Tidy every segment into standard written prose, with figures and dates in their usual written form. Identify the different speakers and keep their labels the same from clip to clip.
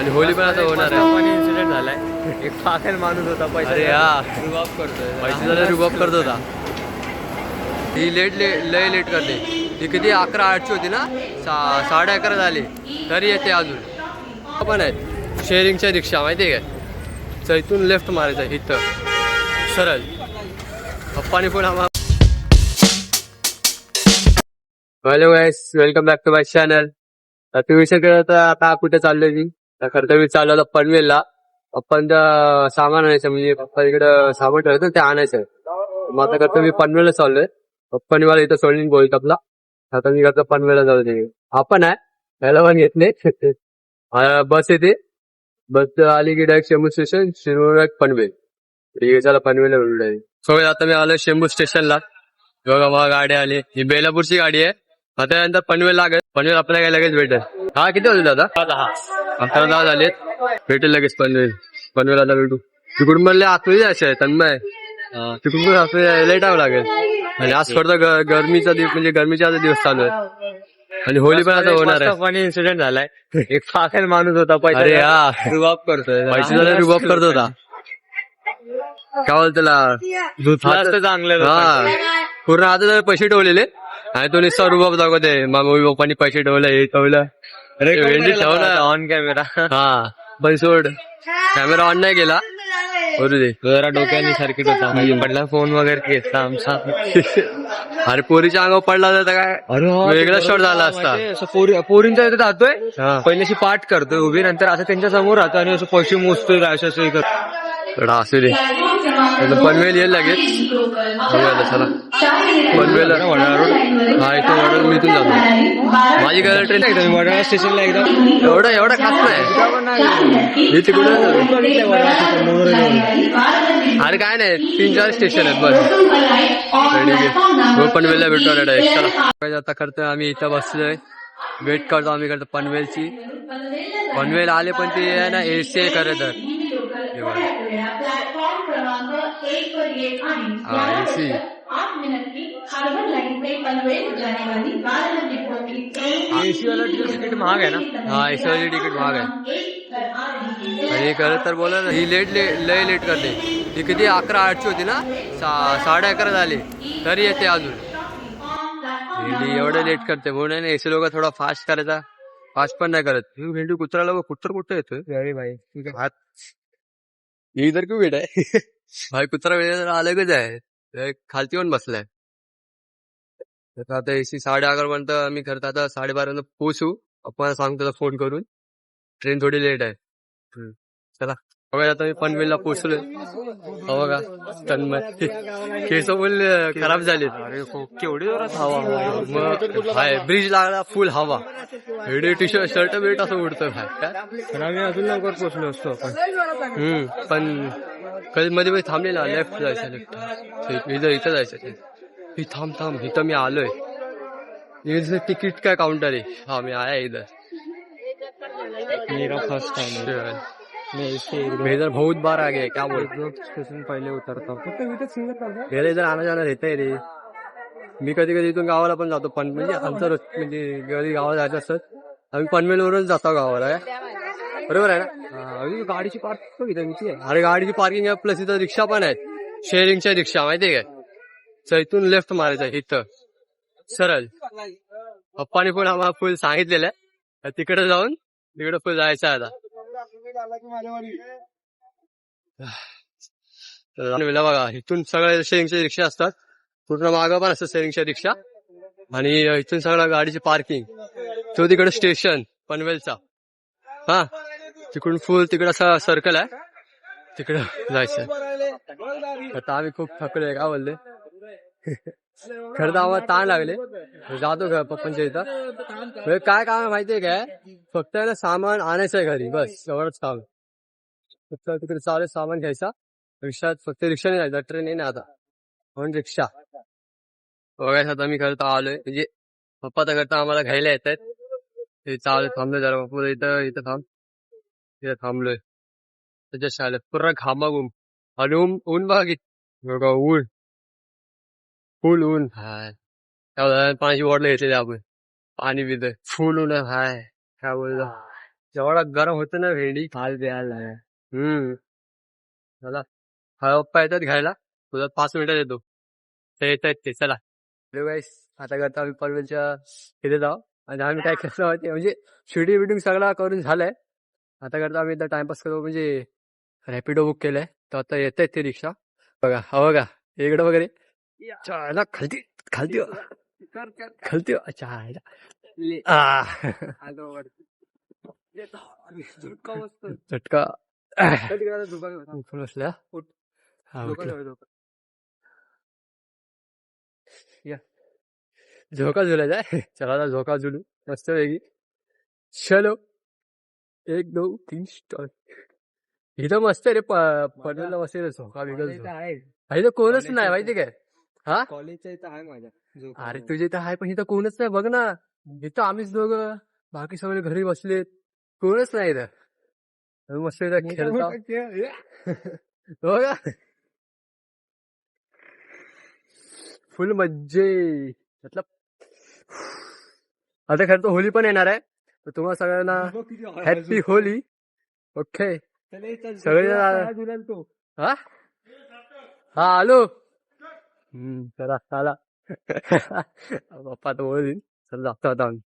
Speaker 1: आणि होली पण आता होणार आहे.
Speaker 2: पण इन्सिडेंट झालाय. एक पागल माणूस होता पैसे
Speaker 1: अरे हा
Speaker 2: रुबाब करतोय.
Speaker 1: पैसे झाले रुबाब करत होता. ही लय लेट करते. ही किती 11:08ची होती ना, 11:30 झाली तरी येते अजून. पण आहेत शेअरिंगच्या रिक्षा माहिती आहे काय, तर इथून लेफ्ट मारायचं इथं सरळ. पप्पाने पण आम्हाला hello guys, welcome back to my channel. तुम्ही विषय करत आता कुठे चाललोय मी, खरं तर मी चाललो होता पनवेलला. पप्पांचं सामान आणायचं, म्हणजे पप्पा इकडं सामान ठेवत ना ते आणायचं. मग आता करतो मी पनवेलला चाललोय. पप्पानी मला इथं सोडून बोलत आपला. आता मी करतो पनवेलला जाऊ दे. आपण आहे त्याला पण घेतले. बस येते, बस आली की डायरेक्ट शेंबू स्टेशन, शिरूर पनवेल. चला पनवेलला भेटू. सो आता मी आलोय शेंबू स्टेशनला. बघा मला गाडी आली, ही बेलापूरची गाडी आहे. आता त्यानंतर पनवेल लागेल. पनवेल आपल्याला काय लगेच भेटेल. हा किती होते दादा? 11:10 झालेत. भेटेल लगेच पनवेल. पनवेलला भेटू. तिकडून म्हणले आतमध्ये जायचं आहे तन्मय, तिकडून पण असं लेट यावं लागेल. आणि आज थोडं गरमीचा दिवस, म्हणजे गरमीचा आता दिवस चालू आहे. आणि होली पण आता होणार आहे.
Speaker 2: पण इन्सिडेंट झालाय. एक पागल माणूस होता पैसे
Speaker 1: अरे हा
Speaker 2: रुबाब करतोय.
Speaker 1: पैसे झाले रुबाब करत होता. काय बोल त्याला
Speaker 2: चांगलं.
Speaker 1: हा पूर्ण आता जर पैसे ठेवलेले आणि तो नुसता रुबाब दाखवते. मम्मी पप्पानी पैसे ठेवलं, हे ठेवलं. वेंडी ठेवलं
Speaker 2: ऑन कॅमेरा.
Speaker 1: हा पण सोड, कॅमेरा ऑन नाही केला. करू दे.
Speaker 2: जरा डोक्याने सर्किट होता, म्हणजे पडला फोन वगैरे घेतला आमचा.
Speaker 1: अरे पोरीच्या अंगावर पडला तर काय वेगळा शॉट झाला असता.
Speaker 2: पोरींचा इथे जातोय,
Speaker 1: हा.
Speaker 2: पहिले अशी पाठ करतोय उभी, नंतर असं त्यांच्या समोर राहतो आणि असं पैसे मोजतोय असं
Speaker 1: थोडा असू दे. पनवेल येईल लगेच. चला पनवेल हा इथून वडाळ मी इथून जातो. माझी काय ट्रेन आहे
Speaker 2: वडाळा स्टेशनला एकदा
Speaker 1: एवढा खास नाही. हे तिकडून अरे काय नाही, 3-4 स्टेशन आहेत बस. पनवेलला भेटतो डायरेक्ट. चला आता करतोय आम्ही इथं बसलोय, वेट करतो आम्ही करतो पनवेलची. पनवेल आले पण ते आहे ना एसी आहे खरं तर. हा एसी.
Speaker 2: एसी वाला तिकीट महाग आहे ना.
Speaker 1: हा एसी वाली तिकीट महाग आहे. आणि खरं तर बोला ना, ही लय लेट करते. ही किती 11:08ची होती ना, 11:30 झाली तरी येते अजून. एवढं लेट करते म्हणून एसी लोक थोडा फास्ट करायचा, फास्ट पण नाही करत. भेंडू कुत्राला बघ, कुठं येतोय भाई हात. इधर क्यों बेटा है भाई, कुत्रा अलगच आहे, खालती पण बसलाय. तर आता एसी 11:30 पर्यंत आम्ही करतो. आता 12:30 पोहोचू. आपण सांगतो फोन करून, ट्रेन थोडी लेट आहे. चला बघा आता मी पनवेलला पोहोचलोय. बघा तन्मय केस बोल खराब झाले.
Speaker 2: केवढी जोरात हवा.
Speaker 1: मग हाय ब्रिज लागला, फुल हवा. एवढे टी शर्ट शर्ट बिर्ट असं उडतोय भाई. काय
Speaker 2: आम्ही अजून लवकर पोहोचलो असतो आपण.
Speaker 1: पण कधी मध्ये थांबलेला, लेफ्ट जायचं, लेफ्ट इथं जायचं. ही थांब इथं मी आलोय. तिकीट काय काउंटर आहे. हा मी आया इधर.
Speaker 2: मेरा फर्स्ट टाइम
Speaker 1: मैं इधर बहुत बार आ गया. क्या बोल
Speaker 2: स्टेशन पहिले उतरतो.
Speaker 1: मेरा इधर आना जाना रहता है रे. मी कधी इथून गावाला पण जातो. पण म्हणजे आमचं म्हणजे कधी गावाला जायचं असतं आम्ही पनवेलवरून जातो गावाला. बरोबर आहे ना.
Speaker 2: गाडीची पार्किंग.
Speaker 1: अरे गाडीची पार्किंग आहे, प्लस इथं रिक्षा पण आहेत, शेअरिंगच्या रिक्षा माहितीये काय. तर इथून लेफ्ट मारायचं इथं सरळ. पप्पाने पण आम्हाला फुल सांगितलेलं आहे, तिकडे जाऊन तिकडे फुल जायचं आहे. आता बघा इथून सगळ्या शेअरिंगच्या रिक्षा असतात, पूर्ण मागं पण असतात शेअरिंगच्या रिक्षा. आणि इथून सगळं गाडीची पार्किंग. तो तिकडे स्टेशन पनवेलचा. हा तिकडून फुल तिकडे असं सर्कल आहे, तिकडं जायचं. आता आम्ही खूप थकलोय. काय बोलले खरं तर आम्हाला ताण लागले. जातो का पप्पांच्या इथं. काय काम आहे माहितीये काय, फक्त ना सामान आणायचंय घरी, बस एवढंच काम. फक्त तिकडे चालेल सामान घ्यायचा. रिक्षात फक्त रिक्षाने जायचं, ट्रेन आहे ना आता म्हणून रिक्षा. बघायचं आता मी खरं तर आलोय, म्हणजे पप्पा तर करता आम्हाला घ्यायला येत आहेत. ते चालू थांबलोय जरा पप्पा इथं थांब. इथं थांबलोय त्याच्या शाळेत. पूर्ण घामाघूम आणि ऊन बघा ऊन, फुल ऊन. हाय पाण्याची बॉटल घेतलेली आपण, पाणी पितोय. फुल ऊन आहे. हाय काय बोलतो जेवढा गरम होतं ना भेंडी.
Speaker 2: हाल बेहाल आहे.
Speaker 1: चला हा पप्पा येतात घ्यायला, तुझा 5 मिनिटात येतो. ते येत आहेत ते, चला. हॅलो गाईस, आता करता आम्ही पनवेलच्या इथे जाऊ. आणि आम्ही काय केलं माहिती म्हणजे शूटिंग बिटिंग सगळा करून झालंय. आता करता आम्ही इथं टाइमपास करतो म्हणजे रॅपिडो बुक केलंय. तर आता येत आहेत ते रिक्षा. बघा हा बघा इकडं वगैरे चायला खालती खालती खालती चायला झटका बसल्या. हा उठला. या झोका झुलायचा आहे. चला आता झोका झुलू मस्त वेगळी. चलो 1 2 3 स्टार्ट. इथं मस्त आहे रे पनवेलला मस्त आहे रे झोका बिगल. इथं कोणच नाही माहिती काय. हा
Speaker 2: कॉलेजच्या इथं आहे माझ्या.
Speaker 1: अरे तुझे इथं आहे पण इथं कोणच नाही बघ ना. इथं आम्हीच दोघं, बाकी सगळे घरी बसलेत, कोणच नाही इथं. आम्ही मस्त इथं खेळता बघा फुल मज्जे. मतलब आता खरं तर होली पण येणार आहे, तर तुम्हाला सगळ्यांना हॅपी होली. ओके सगळे हा हा आलो. चला चला बाप्पा आता ओळख देईन. चला जातो आता आम्ही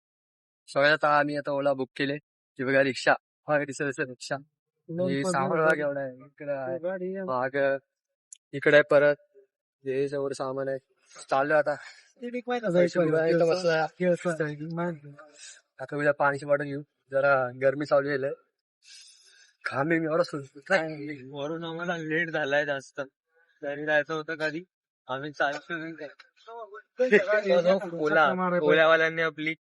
Speaker 1: सगळ्यात. आम्ही आता ओला बुक केले. ती बघा रिक्षा, हा रिक्षा. सामान बघा केवढा आहे. इकडे आहे माग, इकडे आहे परत हे सगळं सामान आहे. चालू आता आता उद्या पाण्याची बॉटल घेऊ. जरा गरमी चालू आहे. खांबे मी एवढा सुचत
Speaker 2: वरून आम्हाला लेट झालाय जास्त. तरी जायचं होतं कधी आम्ही ओल्यावाल्यांनी आपली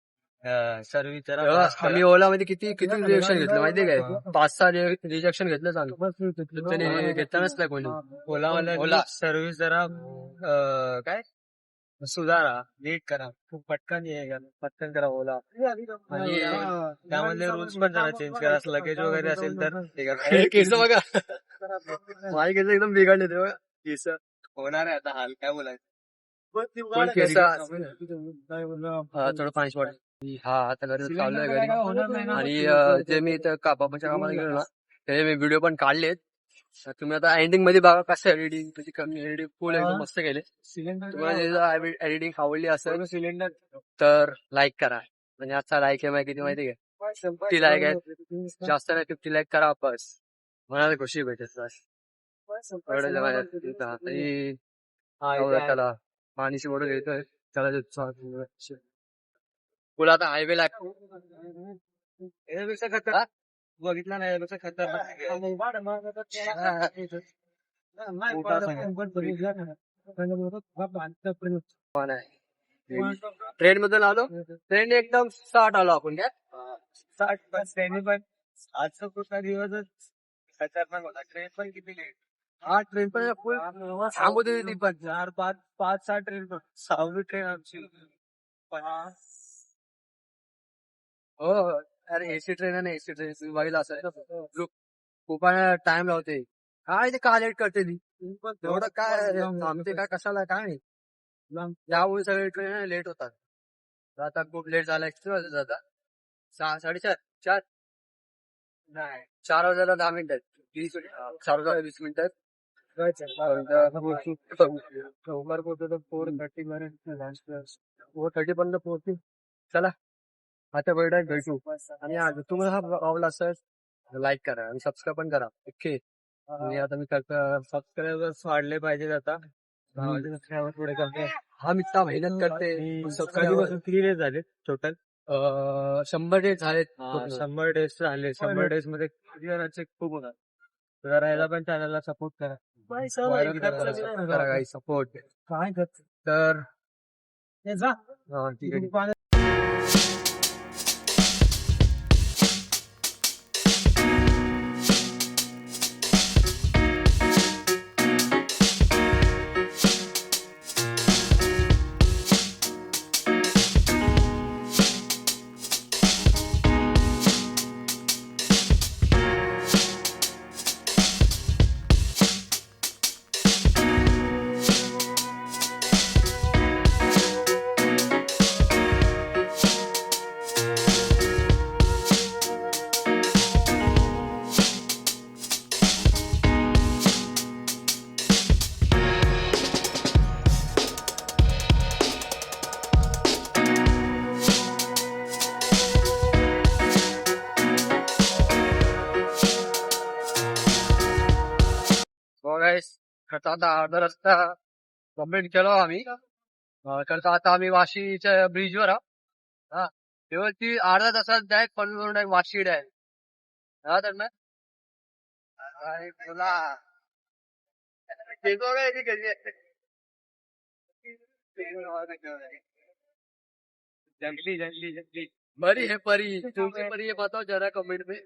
Speaker 2: सर्व्हिस जरा.
Speaker 1: आम्ही ओला मध्ये किती किती रिजेक्शन घेतलं माहितीये काय. 5-6 रिजेक्शन घेतलं चांगलं. त्याने घेतलं नाही कोणी.
Speaker 2: ओला सर्व्हिस जरा काय सुधारा, नीट करा. खूप पटकन पटकन करा ओला. आणि त्यामधले रूल्स पण जरा चेंज करा. लगेज वगैरे असेल तर
Speaker 1: केस बघा माझे केस एकदम बिघडले ते बघा. केस
Speaker 2: होणार आहे आता हाल, काय बोलायचं.
Speaker 1: थोडं पाणी वाटत. हा आता घरी चाललोय घरी. आणि जे मी इथं बाबाच्या कामाला गेलो ना, ते मी व्हिडिओ पण काढलेत. तुम्ही आता एडिटिंग मध्ये बघा कसं एडिटिंग तुझी कमी एडिटिंग फुल एकदम मस्त केले. तुम्हाला एडिटिंग आवडली असेल सिलेंडर तर लाईक करा. म्हणजे आजचा लाईक आहे किती माहिती आहे 50 लाईक आहेत. जास्त नाही 50 लाईक करा बस. मला खुशी भेटत त्याला पाणीची बॉटल घेतोय. त्याला तुला आता हायवे लाईक
Speaker 2: यापेक्षा खतर बघितला नाही, यापेक्षा
Speaker 1: ट्रेन मधून आलो. ट्रेन एकदम 60 आलो आपण काय
Speaker 2: 60 ट्रेन पण आजचा कुठला दिवसच खतरनाक होता. ट्रेन पण किती लेट.
Speaker 1: हा ट्रेन पण फुल थांबू दे ती पण
Speaker 2: 4-5-6 ट्रेन पण 6वी ट्रेन आमची.
Speaker 1: हो अरे एसी ट्रेन आहे ना. एसी ट्रेन बघितलं असं खूप टाइम लावते. काय ते का लेट करते ती एवढं काय थांबते काय कशाला काय नाही. यामुळे सगळे ट्रेन लेट होतात. आता खूप लेट झाला. किती वाजता जाता 6-4:30 नाही 4 वाजायला 10 मिनिटं 4 वाजायला 20 मिनिटं. 4:30 पर्यंत पोहोचतील. चला आता वेळ भेटू. आणि तुम्हाला हा आवडला असेल लाईक करा आणि सबस्क्राईब पण करा. ओके आणि आता मी
Speaker 2: सबस्क्रायबर्स वाढले पाहिजेत आता.
Speaker 1: पुढे करते. हा मित्र मेहनत करते.
Speaker 2: कधीपासून 3 डेज झाले टोटल.
Speaker 1: 100 डेज झालेत.
Speaker 2: 100 डेज झाले. 100 डेज मध्ये किती जणांचे खूप होतात. जरा याला पण चॅनलला सपोर्ट करा. करा काही सपोर्ट काय तर ठीक आहे.
Speaker 1: आता अर्धा रस्ता कंप्लीट केलो आम्ही. करता आता आम्ही वाशीच्या ब्रिजवर आहोत. हा तेवढी अर्धा तासात डायरेक्ट पनवेलवरून डायरेक्ट वाशी डायरेक्ट. हा तर ना तुला
Speaker 2: जंगली जंगली जंगली
Speaker 1: बरी है परी तुमची परी है बताओ जरा कमेंट में.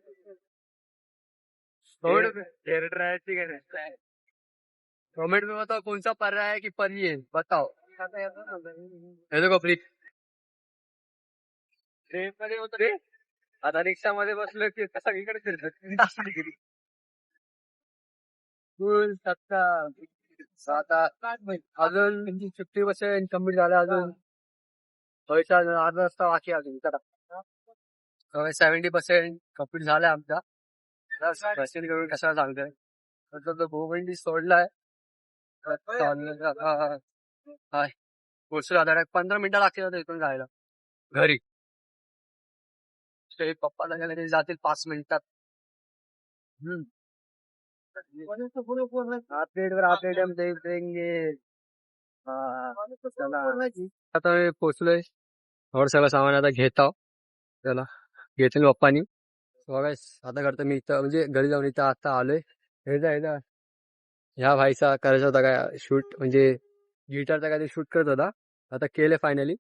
Speaker 1: कमेंट में बताओ कौन सा पर्याय है कि परी है बताओ. हे देखो प्लीज.
Speaker 2: ट्रेन मध्ये होत रे आता रिक्षा मध्ये बसलो की सगळीकडे फिरतात
Speaker 1: फुल सत्ता आता अजून 50% कम्प्लीट झालं अजून पैसा अर्धा रस्ता बाकी आहे अजून चला. 70% कम्प्लीट झालाय आमचा. रस्ते करून कशाला सांगतोय तो भूमंडी सोडलाय. पोचलो आता 15 मिनिटं लागतील आता इथून जायला घरी. ते पप्पाला गेले ते जातील 5 मिनिटात. अपडेट हम देंगे. आता मी पोचलोय. थोडं सगळं सामान आता घेत आहो. चला घेतलं पप्पानी. आता करतो मी इथं म्हणजे घरी जाऊन इथं आता आलोय. हे ह्या भाईचा करायचा होता काय शूट म्हणजे गिटारचा काय शूट करत होता. आता केले फायनली.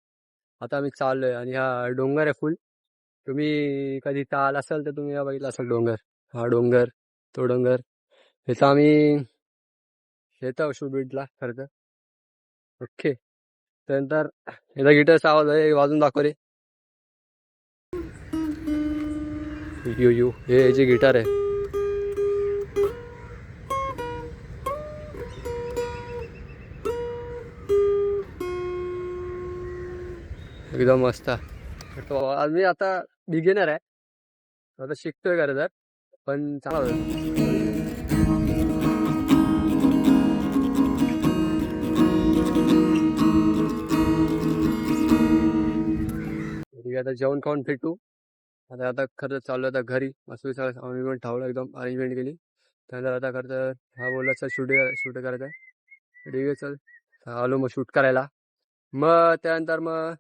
Speaker 1: आता आम्ही चाललोय आणि हा डोंगर आहे फुल. तुम्ही कधी इथं आला असाल तर तुम्ही बघितला असाल डोंगर. हा डोंगर तो डोंगर इथं आम्ही येतो शूट बीटला खरं तर. ओके त्यानंतर याचा गिटारचा आवाज आहे वाजून दाखव रे. यू हे जे गिटार आहे एकदम मस्त. मी आता बिगिनर आहे आता शिकतोय खरं तर पण चांगला आता जेवण खाऊन भेटू. आता खरं चालू आता घरी मस्त सगळं ठेवलं एकदम अरेंजमेंट केली. त्यानंतर आता खरं हा बोलला चल शूट करायचं आहे. ठीक आहे चल आलो मग शूट करायला. मग त्यानंतर मग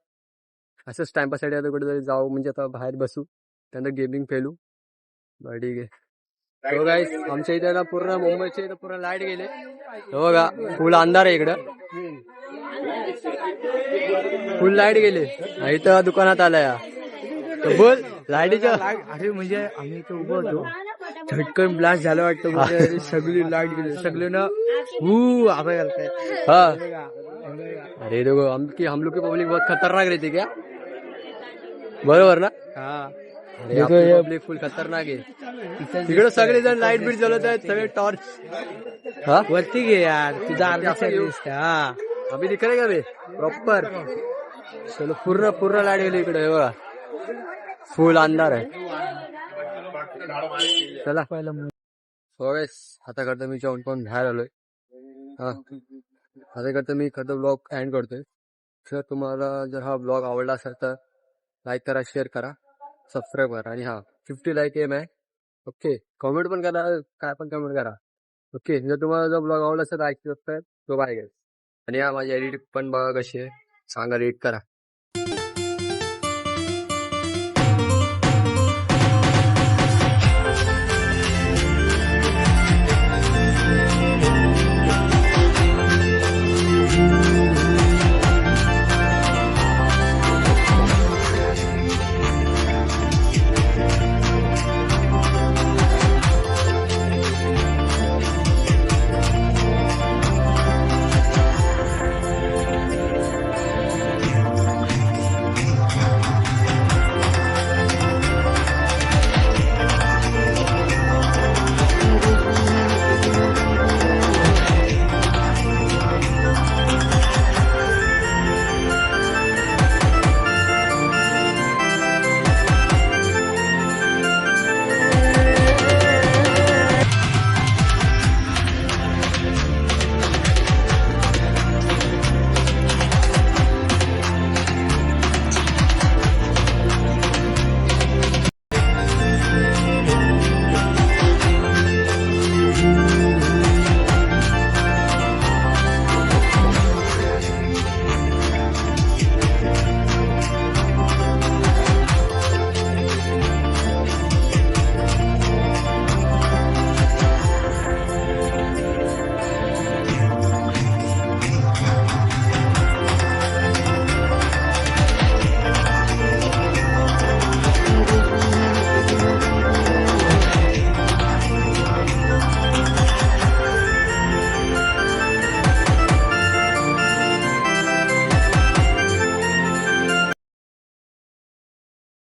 Speaker 1: असंच टाइमपाससाठी आता कुठेतरी जाऊ म्हणजे आता बाहेर बसू त्यानंतर गेमिंग खेळू. बरं ठीक आहे. हो गाईस आमच्या इथे ना पूर्ण मुंबईच्या इथं पूर्ण लाईट गेले. हो बघा फुल अंधार आहे इकडं. फुल लाईट गेले इथं दुकानात आलाय. बोल लाईटीच्या
Speaker 2: अरे म्हणजे आम्ही इथे उभं होतो झटकन ब्लास्ट झालं वाटतं सगळी लाईट गेली सगळे ना आवाज
Speaker 1: हा. अरे देखो हम लोग की पब्लिक बहुत खतरनाक रहती क्या बरोबर ना. पब्लिक फुल खतरनाक आहे तिकडे. सगळे जण लाईट बीट जळत आहेत सगळे टॉर्च. हा
Speaker 2: वरती घे यार तुझा
Speaker 1: अभि दिख रहे का बे प्रॉपर. चलो पूर्ण लाईट गेली इकडे बघा फुल अंधार आहे. चला आता करता मी जेवण पाहून बाहेर आलोय. हा आता करता मी खरं ब्लॉग एंड करतोय. जर तुम्हाला जर हा ब्लॉग आवडला असेल तर लाईक करा शेअर करा सबस्क्राईब करा आणि हा 50 लाईक एम आहे. ओके कमेंट पण करा काय पण कमेंट करा. ओके जर तुम्हाला जर ब्लॉग आवडला असेल तर लाईक सबस्क्राईब तो बाय. आणि हा माझी एडिट पण बघा कशी आहे सांगा रेट करा.